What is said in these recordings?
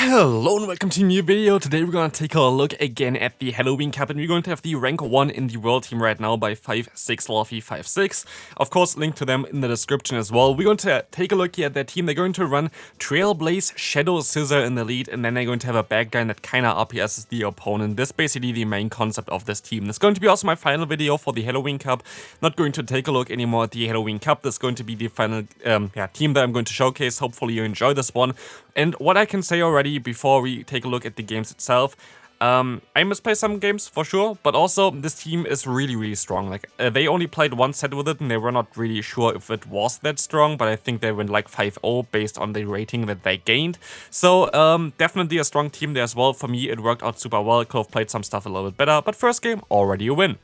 Hello and welcome to a new video. Today we're gonna take a look again at the Halloween Cup, and we're going to have the rank 1 in the world team right now by 56Luffy56. Of course, link to them in the description as well. We're going to take a look here at their team. They're going to run Trailblaze, Shadow, Scizor in the lead, and then they're going to have a bad guy that kinda RPSs the opponent. This is basically the main concept of this team. This is going to be also my final video for the Halloween Cup. Not going to take a look anymore at the Halloween Cup. This is going to be the final team that I'm going to showcase. Hopefully you enjoy this one. And what I can say already before we take a look at the games itself, I misplay some games for sure, but also this team is really strong. Like they only played one set with it and they were not really sure if it was that strong, but I think they went like 5-0 based on the rating that they gained. So definitely a strong team there as well. For me it worked out super well. Could have played some stuff a little bit better, but first game already a win.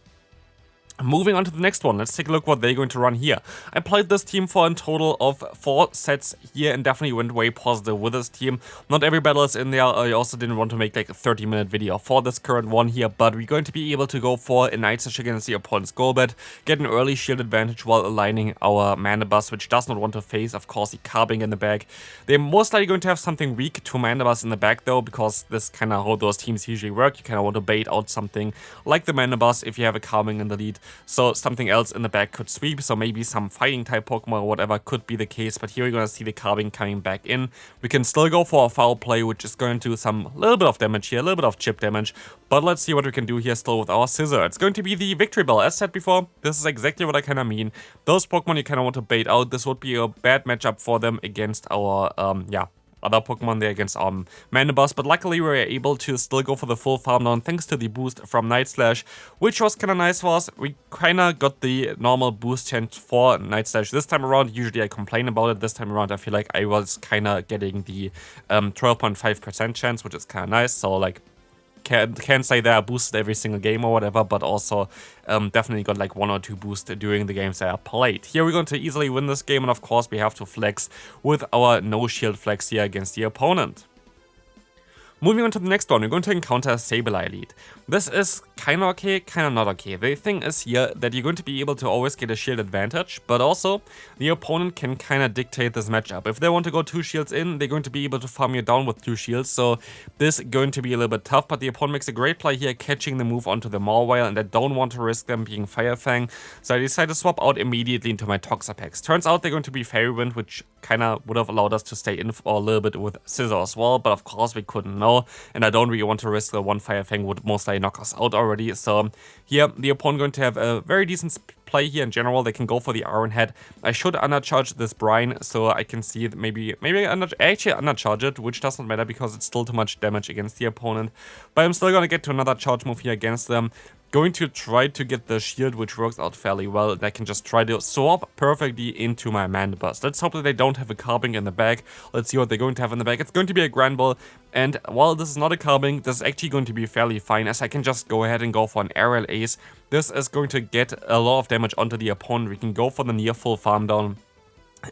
Moving on to the next one, let's take a look what they're going to run here. I played this team for a total of 4 sets here and definitely went way positive with this team. Not every battle is in there. I also didn't want to make like a 30-minute video for this current one here, but we're going to be able to go for a Night Slash against the opponent's Golbat, get an early shield advantage while aligning our Mandibuzz, which does not want to face, of course, the Carbing in the back. They're most likely going to have something weak to Mandibuzz in the back though, because this is kind of how those teams usually work. You kind of want to bait out something like the Mandibuzz if you have a Carbing in the lead. So something else in the back could sweep, so maybe some fighting type Pokemon or whatever could be the case, but here we're gonna see the Carbing coming back in. We can still go for a foul play, which is going to do some little bit of damage here, a little bit of chip damage, but let's see what we can do here still with our Scizor. It's going to be the Victory Bell. As said before, this is exactly what I kind of mean. Those Pokemon you kind of want to bait out. This would be a bad matchup for them against our, other Pokemon there against Mandibuzz, but luckily we were able to still go for the full farm down thanks to the boost from Night Slash, which was kind of nice for us. We kind of got the normal boost chance for Night Slash this time around. Usually I complain about it. This time around I feel like I was kind of getting the 12.5% chance, which is kind of nice. So like, can't say that I boosted every single game or whatever, but also definitely got like 1 or 2 boosts during the games that I played. Here we're going to easily win this game, and of course we have to flex with our no shield flex here against the opponent. Moving on to the next one, we're going to encounter Sableye lead. This is kinda okay, kinda not okay. The thing is here that you're going to be able to always get a shield advantage, but also the opponent can kinda dictate this matchup. If they want to go 2 shields in, they're going to be able to farm you down with 2 shields, so this is going to be a little bit tough, but the opponent makes a great play here, catching the move onto the Mawile, and I don't want to risk them being Fire Fang, so I decided to swap out immediately into my Toxapex. Turns out they're going to be Fairy Wind, which kinda would have allowed us to stay in for a little bit with Scizor as well, but of course we couldn't know. And I don't really want to risk the one Fire Fang would most likely knock us out already. So here the opponent going to have a very decent play here in general. They can go for the Iron Head. I should undercharge this Brine so I can see that maybe actually undercharge it, which doesn't matter because it's still too much damage against the opponent. But I'm still gonna get to another charge move here against them. Going to try to get the shield, which works out fairly well, and I can just try to swap perfectly into my Mandibuzz. Let's hope that they don't have a Carbing in the back. Let's see what they're going to have in the back. It's going to be a Granbull, and while this is not a Carbing, this is actually going to be fairly fine, as I can just go ahead and go for an Aerial Ace. This is going to get a lot of damage onto the opponent. We can go for the near full farm down,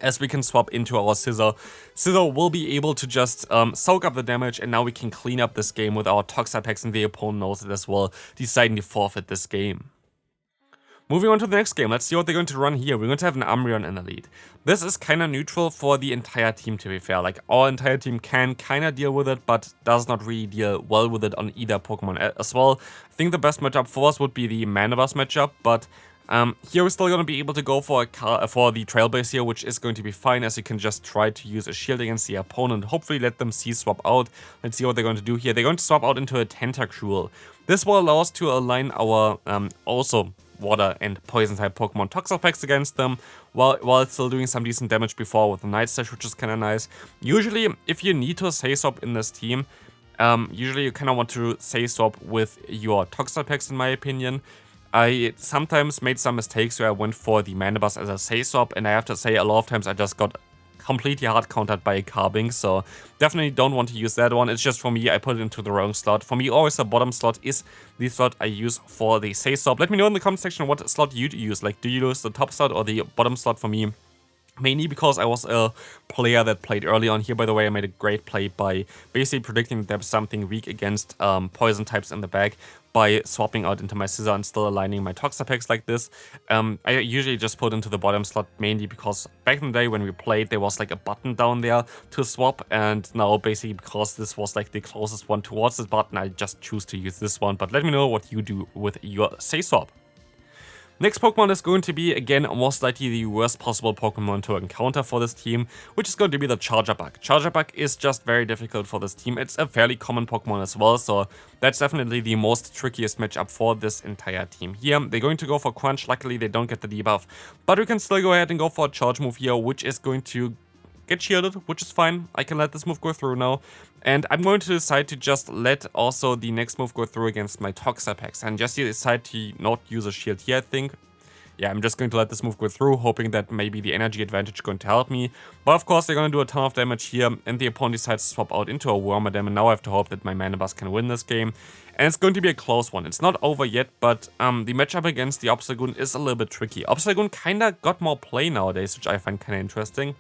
as we can swap into our Scizor. Scizor will be able to just soak up the damage, and now we can clean up this game with our Toxapex, and the opponent knows it as well, deciding to forfeit this game. Moving on to the next game, let's see what they're going to run here. We're going to have an Umbreon in the lead. This is kind of neutral for the entire team, to be fair. Like, our entire team can kind of deal with it, but does not really deal well with it on either Pokemon as well. I think the best matchup for us would be the Mandibuzz matchup, but here we're still going to be able to go for the Trailblaze here, which is going to be fine, as you can just try to use a shield against the opponent. Hopefully let them swap out. Let's see what they're going to do here. They're going to swap out into a Tentacruel. This will allow us to align our also water and poison type Pokemon Toxapex against them, while it's still doing some decent damage before with the Night Slash, which is kind of nice. Usually if you need to say swap in this team, usually you kind of want to say swap with your Toxapex, in my opinion. I sometimes made some mistakes where I went for the Mandibuzz as a say swap, and I have to say a lot of times I just got completely hard countered by a Carbing, so definitely don't want to use that one. It's just for me, I put it into the wrong slot. For me, always the bottom slot is the slot I use for the say swap. Let me know in the comment section what slot you use. Like, do you use the top slot or the bottom slot? For me, Mainly because I was a player that played early on here. By the way, I made a great play by basically predicting that there was something weak against poison types in the back by swapping out into my Scizor and still aligning my Toxapex like this. I usually just put into the bottom slot mainly because back in the day when we played, there was like a button down there to swap, and now basically because this was like the closest one towards this button, I just choose to use this one. But let me know what you do with your say swap. Next Pokemon is going to be, again, most likely the worst possible Pokemon to encounter for this team, which is going to be the Charger Bug. Charger Bug is just very difficult for this team. It's a fairly common Pokemon as well, so that's definitely the most trickiest matchup for this entire team here. They're going to go for Crunch. Luckily, they don't get the debuff, but we can still go ahead and go for a Charge move here, which is going to get shielded, which is fine. I can let this move go through now. And I'm going to decide to just let also the next move go through against my Toxapex. And just decide to not use a shield here, I think. Yeah, I'm just going to let this move go through, hoping that maybe the energy advantage is going to help me. But of course, they're going to do a ton of damage here, and the opponent decides to swap out into a Wormadam, and now I have to hope that my Manabuzz can win this game. And it's going to be a close one. It's not over yet, but the matchup against the Obstagoon is a little bit tricky. Obstagoon kinda got more play nowadays, which I find kinda interesting.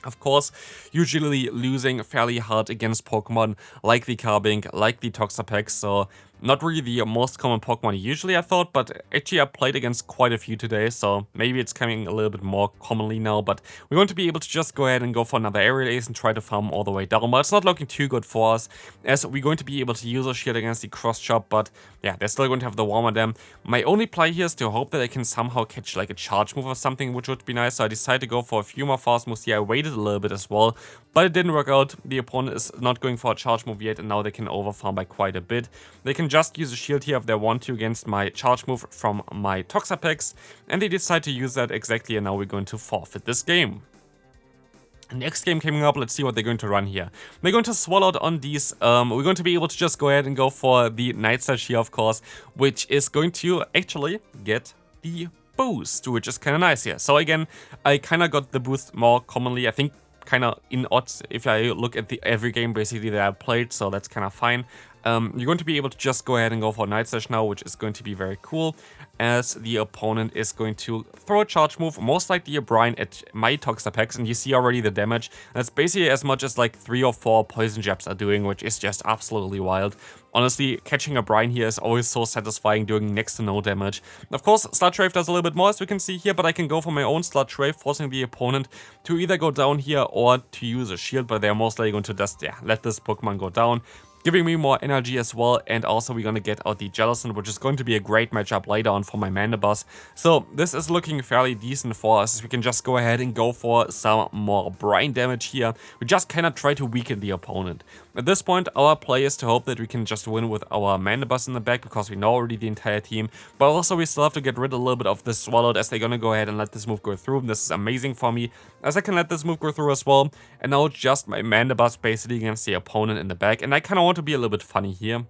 Of course, usually losing fairly hard against Pokemon like the Carbink, like the Toxapex, so not really the most common Pokemon usually, I thought, but actually I played against quite a few today, so maybe it's coming a little bit more commonly now. But we're going to be able to just go ahead and go for another Aerial Ace and try to farm all the way down, but it's not looking too good for us, as we're going to be able to use a shield against the Cross Chop, but yeah, they're still going to have the Wormadam. My only play here is to hope that I can somehow catch like a Charge move or something, which would be nice, so I decided to go for a few more fast moves here. I waited a little bit as well, but it didn't work out. The opponent is not going for a Charge move yet, and now they can overfarm by quite a bit. They can just use a shield here if they want to against my Charge move from my Toxapex, and they decide to use that exactly, and now we're going to forfeit this game. Next game coming up, let's see what they're going to run here. They're going to swallow on these. We're going to be able to just go ahead and go for the Night Slash here, of course, which is going to actually get the boost, which is kind of nice here. So again, I kind of got the boost more commonly, I think kind of in odds if I look at every game basically that I played, so that's kind of fine. You're going to be able to just go ahead and go for Night Slash now, which is going to be very cool, as the opponent is going to throw a Charge move, most likely a Brine at my Toxapex, and you see already the damage. That's basically as much as like 3 or 4 Poison Jabs are doing, which is just absolutely wild. Honestly, catching a Brine here is always so satisfying, doing next to no damage. Of course, Sludge Wave does a little bit more, as we can see here, but I can go for my own Sludge Wave, forcing the opponent to either go down here or to use a shield, but they're most likely going to just, yeah, let this Pokemon go down, giving me more energy as well. And also we're going to get out the Jellicent, which is going to be a great matchup later on for my Manabuzz. So this is looking fairly decent for us. We can just go ahead and go for some more Brine damage here. We just cannot try to weaken the opponent. At this point, our play is to hope that we can just win with our Manabuzz in the back, because we know already the entire team. But also we still have to get rid of a little bit of this Swallowed, as they're going to go ahead and let this move go through. And this is amazing for me, as I can let this move go through as well. And now just my Manabuzz basically against the opponent in the back. And I kind of want to be a little bit funny here.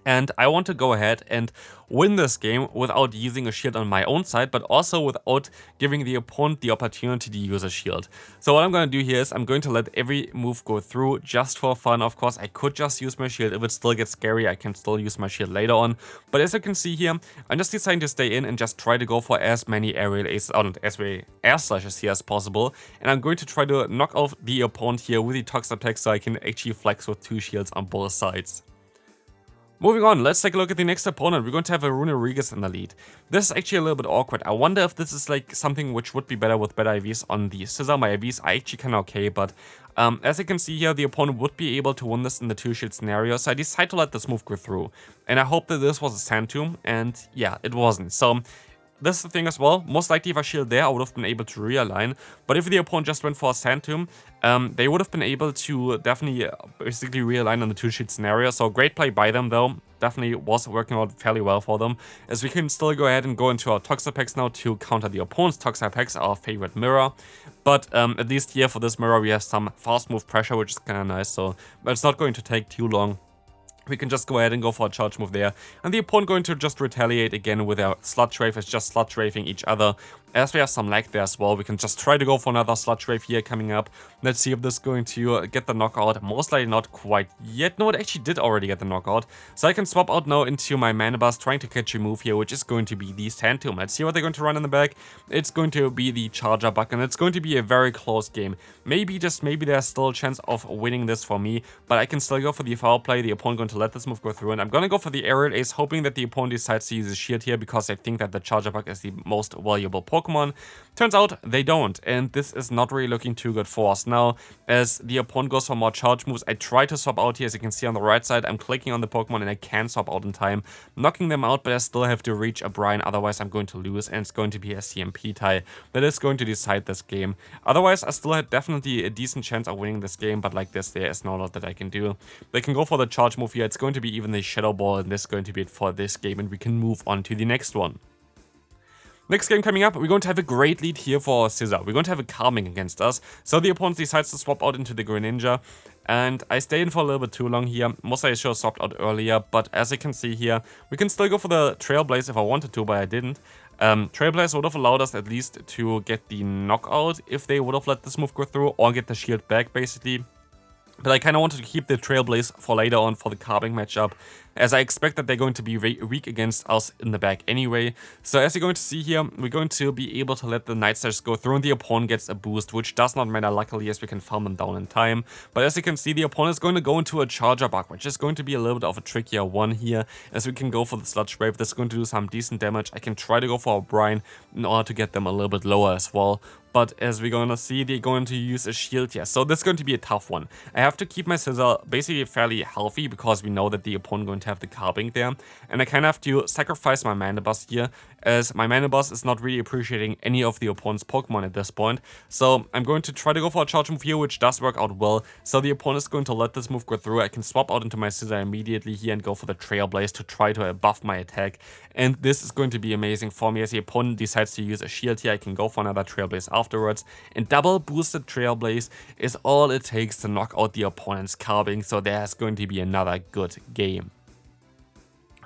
And I want to go ahead and win this game without using a shield on my own side, but also without giving the opponent the opportunity to use a shield. So what I'm going to do here is I'm going to let every move go through just for fun. Of course, I could just use my shield. If it still gets scary, I can still use my shield later on. But as you can see here, I'm just deciding to stay in and just try to go for as many Aerial Aces, as many Air Slashes here as possible. And I'm going to try to knock off the opponent here with the Toxapex, so I can actually flex with 2 shields on both sides. Moving on, let's take a look at the next opponent. We're going to have a Runerigus in the lead. This is actually a little bit awkward. I wonder if this is like something which would be better with better IVs on the Scizor. My IVs are actually kind of okay, but as you can see here, the opponent would be able to win this in the 2-shield scenario, so I decided to let this move go through. And I hope that this was a Sand Tomb, and yeah, it wasn't. So this is the thing as well. Most likely if I shield there, I would have been able to realign. But if the opponent just went for a Sand Tomb, they would have been able to definitely basically realign on the 2-shield scenario. So great play by them though. Definitely was working out fairly well for them, as we can still go ahead and go into our Toxapex now to counter the opponent's Toxapex, our favorite mirror. But at least here for this mirror we have some fast move pressure, which is kind of nice. So but it's not going to take too long. We can just go ahead and go for a Charge move there. And the opponent going to just retaliate again with our Sludge Wave. It's just Sludge Waving each other. as we have some lag there as well, we can just try to go for another Sludge Wave here coming up. Let's see if this is going to get the knockout. Most likely not quite yet. No, it actually did already get the knockout. So I can swap out now into my Mana Burst, trying to catch a move here, which is going to be the Sand Tomb. Let's see what they're going to run in the back. It's going to be the Charger Bug, and it's going to be a very close game. Maybe, just maybe, there's still a chance of winning this for me, but I can still go for the foul play. The opponent going to let this move go through, and I'm going to go for the Aerial Ace, hoping that the opponent decides to use a shield here, because I think that the Charger Bug is the most valuable Pokemon. Turns out they don't, and this is not really looking too good for us. Now, as the opponent goes for more charge moves, I try to swap out here. As you can see on the right side, I'm clicking on the Pokemon and I can swap out in time, knocking them out, but I still have to reach a Brine, otherwise I'm going to lose, and it's going to be a CMP tie that is going to decide this game. Otherwise, I still had definitely a decent chance of winning this game, but like this, there is no lot that I can do. They can go for the charge move here. It's going to be even the Shadow Ball, and this is going to be it for this game, and we can move on to the next one. Next game coming up, we're going to have a great lead here for Scizor. We're going to have a Calming against us. So the opponent decides to swap out into the Greninja. And I stay in for a little bit too long here. Mostly I should have swapped out earlier. But as you can see here, we can still go for the Trailblaze if I wanted to, but I didn't. Trailblaze would have allowed us at least to get the knockout if they would have let this move go through, or get the shield back basically. But I kind of wanted to keep the Trailblaze for later on for the Calming matchup, as I expect that they're going to be weak against us in the back anyway. So as you're going to see here, we're going to be able to let the Night Slash go through, and the opponent gets a boost, which does not matter luckily, as we can farm them down in time. But as you can see, the opponent is going to go into a Charger Bug, which is going to be a little bit of a trickier one here, as we can go for the Sludge Wave. This is going to do some decent damage. I can try to go for a Brine in order to get them a little bit lower as well. But as we're going to see, they're going to use a shield here. So this is going to be a tough one. I have to keep my Scizor basically fairly healthy, because we know that the opponent is going to have the Calming there. And I kind of have to sacrifice my Mana Burst here, as my Mana Burst is not really appreciating any of the opponent's Pokemon at this point. So I'm going to try to go for a charge move here, which does work out well. So the opponent is going to let this move go through. I can swap out into my Scizor immediately here and go for the Trailblaze to try to buff my attack. And this is going to be amazing for me, as the opponent decides to use a shield here. I can go for another Trailblaze afterwards. And double boosted Trailblaze is all it takes to knock out the opponent's Calming. So there's going to be another good game.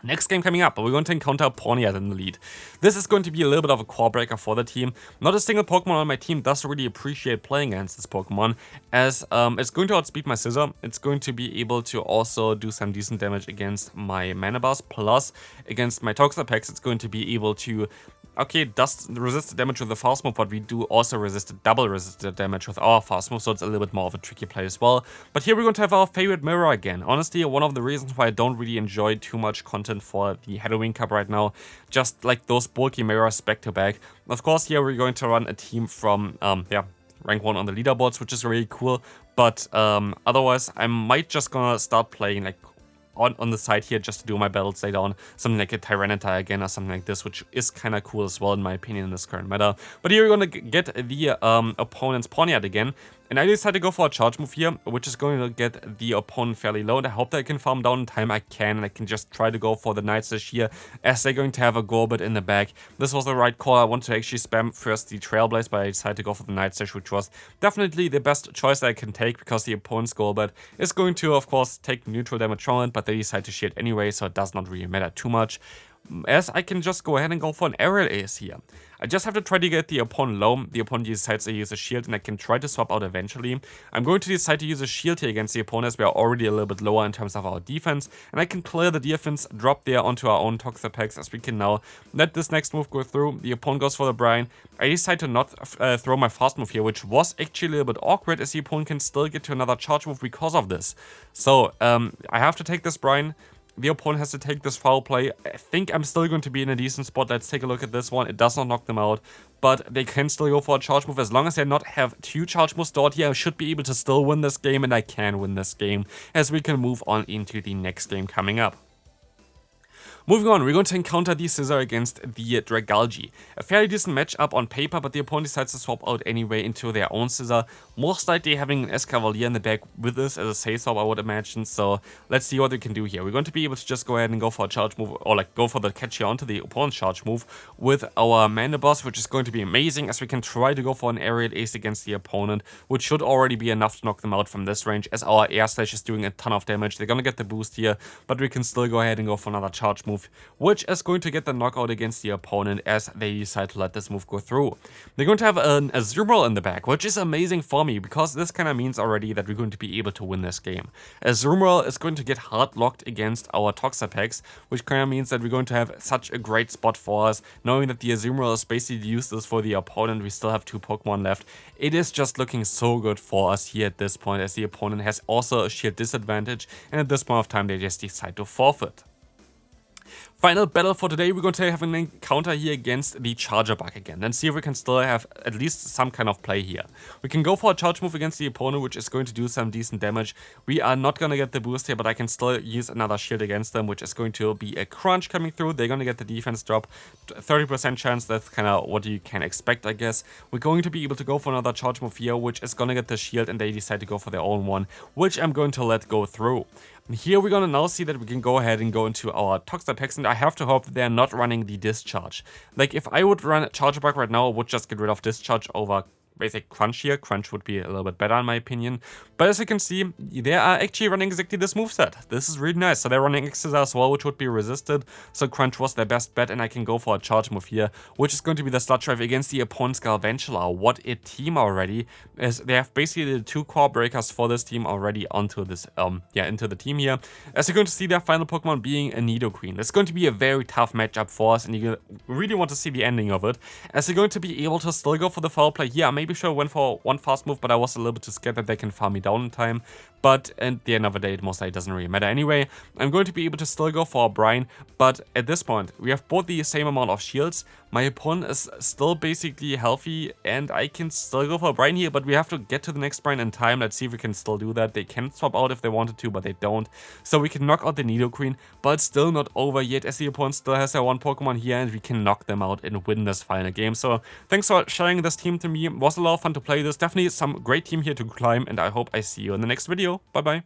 Next game coming up, we're going to encounter Pawniard in the lead. This is going to be a little bit of a core breaker for the team. Not a single Pokemon on my team does really appreciate playing against this Pokemon, as it's going to outspeed my Scizor. It's going to be able to also do some decent damage against my Mana Burst, plus against my Toxapex it's going to be able to... Okay, it does resist the damage with the fast move, but we do also double resist the damage with our fast move, so it's a little bit more of a tricky play as well. But here we're going to have our favorite mirror again. Honestly, one of the reasons why I don't really enjoy too much content for the Halloween Cup right now, just like those bulky mirrors back to back. Of course, here we're going to run a team from, rank 1 on the leaderboards, which is really cool. But otherwise, I might just gonna start playing like on the side here just to do my battles later on. Something like a Tyranitar again or something like this, which is kind of cool as well in my opinion in this current meta. But here we're going to get the opponent's Pawniard again. And I decided to go for a charge move here, which is going to get the opponent fairly low. And I hope that I can farm down in time. I can, and I can just try to go for the Night Slash here, as they're going to have a Golbat in the back. This was the right call. I wanted to actually spam first the Trailblaze, but I decided to go for the Night Slash, which was definitely the best choice that I can take, because the opponent's Golbat is going to, of course, take neutral damage from it, but they decide to shield anyway, so it does not really matter too much, as I can just go ahead and go for an Aerial Ace here. I just have to try to get the opponent low. The opponent decides to use a shield, and I can try to swap out eventually. I'm going to decide to use a shield here against the opponent, as we are already a little bit lower in terms of our defense, and I can clear the defense, drop there onto our own Toxapex, as we can now let this next move go through. The opponent goes for the Brine. I decide to not throw my fast move here, which was actually a little bit awkward, as the opponent can still get to another charge move because of this. So I have to take this Brine. The opponent has to take this foul play. I think I'm still going to be in a decent spot. Let's take a look at this one. It does not knock them out, but they can still go for a charge move. As long as they not have 2 charge moves stored here, I should be able to still win this game, and I can win this game, as we can move on into the next game coming up. Moving on, we're going to encounter the Scizor against the Dragalge. A fairly decent matchup on paper, but the opponent decides to swap out anyway into their own Scizor. Most likely having an Escavalier in the back with this as a safe swap, I would imagine. So let's see what we can do here. We're going to be able to just go ahead and go for a charge move, or like go for the catch here onto the opponent's charge move with our Mana Burst, which is going to be amazing, as we can try to go for an Aerial Ace against the opponent, which should already be enough to knock them out from this range, as our Air Slash is doing a ton of damage. They're going to get the boost here, but we can still go ahead and go for another charge move. move, which is going to get the knockout against the opponent as they decide to let this move go through. They're going to have an Azumarill in the back, which is amazing for me because this kind of means already that we're going to be able to win this game. Azumarill is going to get hard locked against our Toxapex, which kind of means that we're going to have such a great spot for us, knowing that the Azumarill is basically useless for the opponent. We still have 2 Pokemon left. It is just looking so good for us here at this point, as the opponent has also a sheer disadvantage, and at this point of time they just decide to forfeit. Final battle for today, we're going to have an encounter here against the Charger Bug again, and see if we can still have at least some kind of play here. We can go for a charge move against the opponent, which is going to do some decent damage. We are not going to get the boost here, but I can still use another shield against them, which is going to be a crunch coming through. They're going to get the defense drop, 30% chance, that's kind of what you can expect, I guess. We're going to be able to go for another charge move here, which is going to get the shield, and they decide to go for their own one, which I'm going to let go through. And here we're going to now see that we can go ahead and go into our Toxapex, and I have to hope that they're not running the Discharge. Like, if I would run Charger Bug right now, I would just get rid of Discharge over basic Crunch here. Crunch would be a little bit better in my opinion. But as you can see, they are actually running exactly this moveset. This is really nice. So they're running Scizor as well, which would be resisted. So Crunch was their best bet, and I can go for a charge move here, which is going to be the Sludge Drive against the opponent's Galvantula. What a team already, as they have basically the 2 core breakers for this team already onto this, into the team here. As you're going to see, their final Pokemon being a Nidoqueen. It's going to be a very tough matchup for us, and you really want to see the ending of it, as you're going to be able to still go for the foul play here. Maybe sure went for one fast move, but I was a little bit too scared that they can farm me down in time. But at the end of the day, it most likely doesn't really matter anyway. I'm going to be able to still go for a Brine, but at this point, we have both the same amount of shields. My opponent is still basically healthy, and I can still go for a Brine here, but we have to get to the next Brine in time. Let's see if we can still do that. They can swap out if they wanted to, but they don't. So we can knock out the Nidoqueen, but it's still not over yet, as the opponent still has their 1 Pokemon here, and we can knock them out and win this final game. So thanks for sharing this team to me. It was a lot of fun to play this. Definitely some great team here to climb, and I hope I see you in the next video. Bye bye.